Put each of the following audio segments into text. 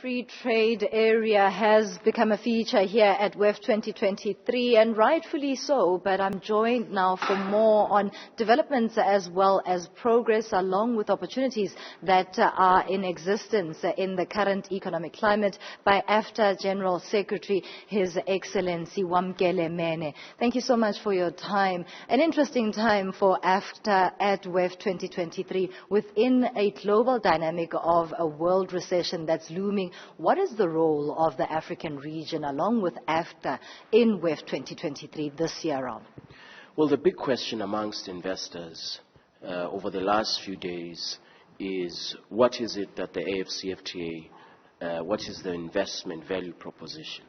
free trade area has become a feature here at WEF 2023, and rightfully so, but I'm joined now for more on developments as well as progress along with opportunities that are in existence in the current economic climate by AfCFTA General Secretary, His Excellency Wamkele Mene. Thank you so much for your time. An interesting time for AfCFTA at WEF 2023 within a global dynamic of a world recession that's looming. What is the role of the African region along with AfCFTA in WEF 2023 this year on? Well, the big question amongst investors over the last few days is what is it that the AfCFTA, what is the investment value proposition?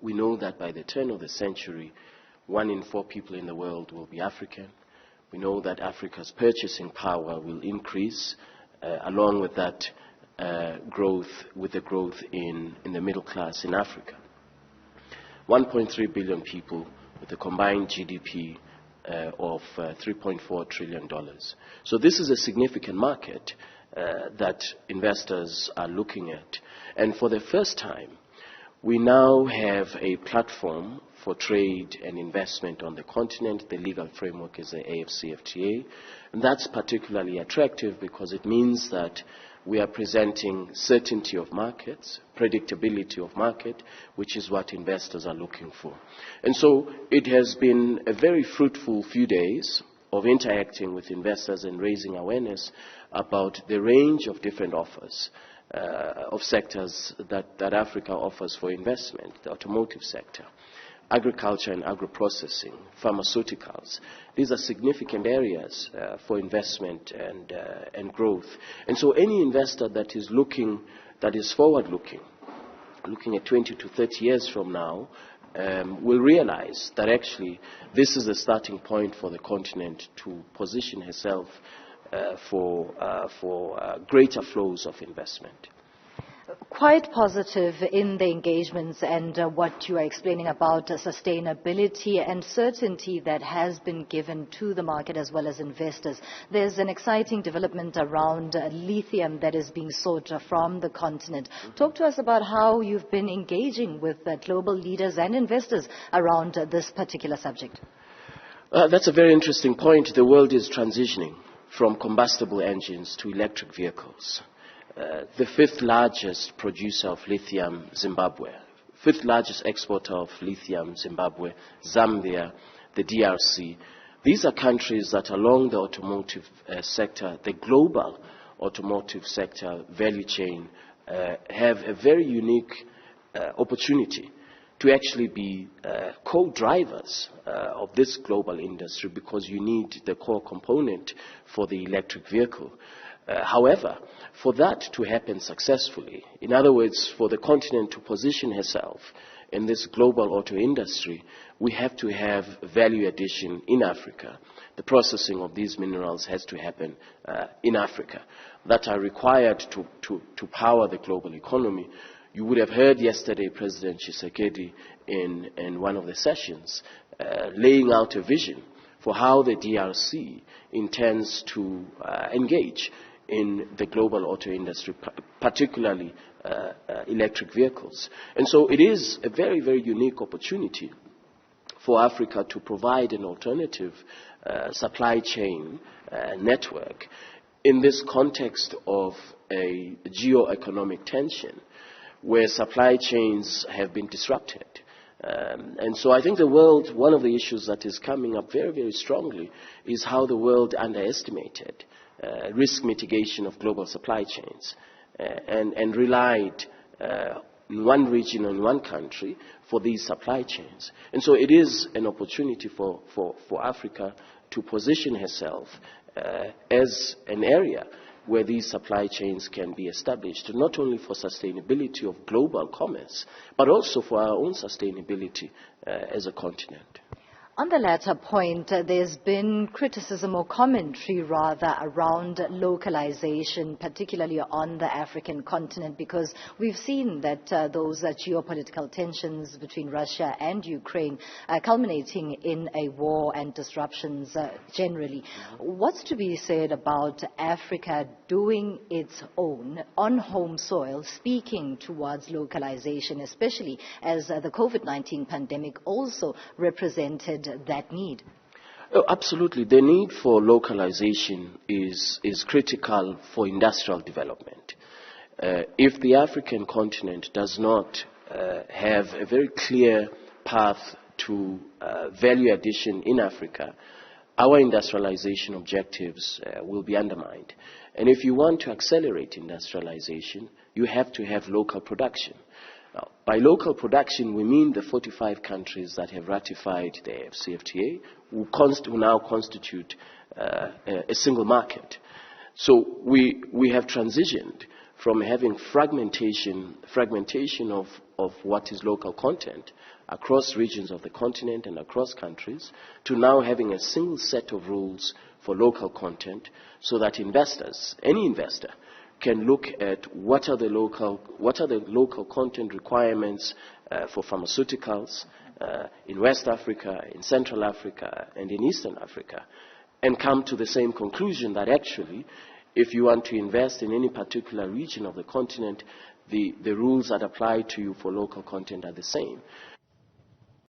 We know that by the turn of the century, 1 in 4 people in the world will be African. We know that Africa's purchasing power will increase along with that growth, with the growth in the middle class in Africa. 1.3 billion people with a combined GDP of $3.4 trillion. So this is a significant market that investors are looking at. And for the first time, we now have a platform for trade and investment on the continent. The legal framework is the AfCFTA. And that's particularly attractive because it means that we are presenting certainty of markets, predictability of market, which is what investors are looking for. And so it has been a very fruitful few days of interacting with investors and raising awareness about the range of different offers of sectors that Africa offers for investment, the automotive sector, agriculture and agro-processing, pharmaceuticals. These are significant areas for investment and growth. And so any investor that is looking, that is forward-looking, looking at 20 to 30 years from now, will realize that actually this is the starting point for the continent to position herself for greater flows of investment. Quite positive in the engagements and what you are explaining about sustainability and certainty that has been given to the market as well as investors. There's an exciting development around lithium that is being sought from the continent. Talk to us about how you've been engaging with global leaders and investors around this particular subject. That's a very interesting point. The world is transitioning from combustible engines to electric vehicles. The 5th largest producer of lithium, Zimbabwe, 5th largest exporter of lithium, Zimbabwe, Zambia, the DRC. These are countries that along the automotive sector, the global automotive sector value chain, have a very unique opportunity to actually be co-drivers of this global industry because you need the core component for the electric vehicle. However, for that to happen successfully, in other words, for the continent to position herself in this global auto industry, we have to have value addition in Africa. The processing of these minerals has to happen in Africa that are required to power the global economy. You would have heard yesterday President Tshisekedi in one of the sessions laying out a vision for how the DRC intends to engage in the global auto industry, particularly electric vehicles. And so it is a very, very unique opportunity for Africa to provide an alternative supply chain network in this context of a geo-economic tension where supply chains have been disrupted. And so I think the world, one of the issues that is coming up very, very strongly is how the world underestimated risk mitigation of global supply chains and relied in one region or in one country for these supply chains. And so it is an opportunity for Africa to position herself as an area where these supply chains can be established, not only for sustainability of global commerce, but also for our own sustainability as a continent. On the latter point, there's been criticism or commentary rather around localization, particularly on the African continent, because we've seen that those geopolitical tensions between Russia and Ukraine culminating in a war and disruptions generally. What's to be said about Africa doing its own on home soil, speaking towards localization, especially as the COVID-19 pandemic also represented that need? Oh, absolutely. The need for localization is critical for industrial development. If the African continent does not have a very clear path to value addition in Africa, our industrialization objectives will be undermined. And if you want to accelerate industrialization, you have to have local production. Now, by local production, we mean the 45 countries that have ratified the AfCFTA, who now constitute a single market. So we have transitioned from having fragmentation of what is local content across regions of the continent and across countries, to now having a single set of rules for local content, so that investors, any investor, can look at what are the local content requirements for pharmaceuticals in West Africa, in Central Africa, and in Eastern Africa, and come to the same conclusion that actually, if you want to invest in any particular region of the continent, the rules that apply to you for local content are the same.